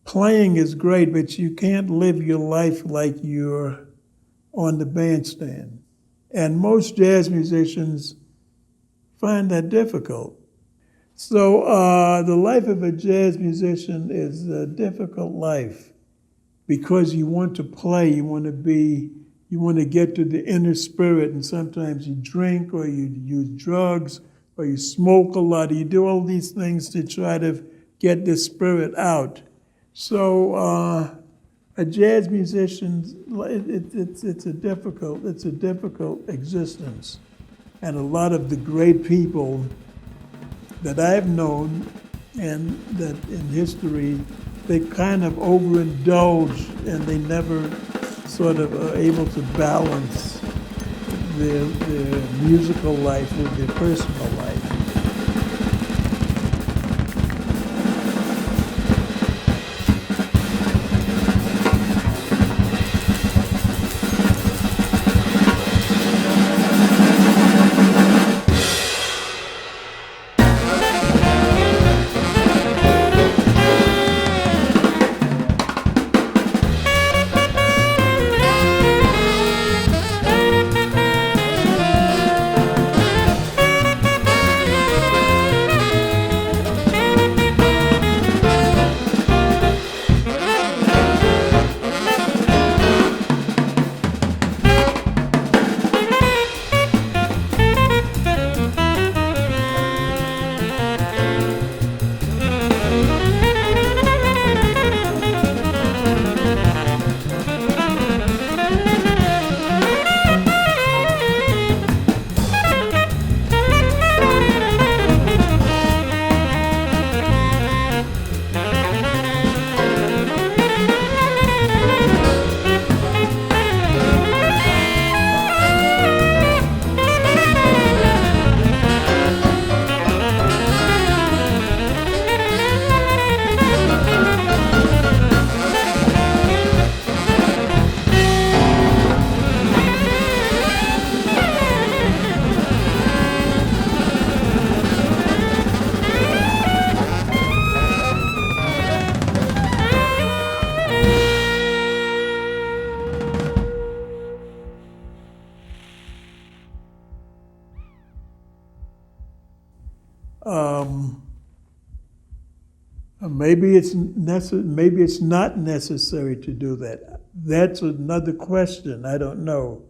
playing is great, but you can't live your life like you're on the bandstand. And most jazz musicians find that difficult. So the life of a jazz musician is a difficult life because you want to play, you want to get to the inner spirit, and sometimes you drink or you use drugs or you smoke a lot, or you do all these things to try to get the spirit out. So a jazz musician, it's a difficult existence. And a lot of the great people that I've known and that in history, they kind of overindulge and they never sort of are able to balance their musical life with their personal life. Maybe it's not necessary to do that. That's another question. I don't know.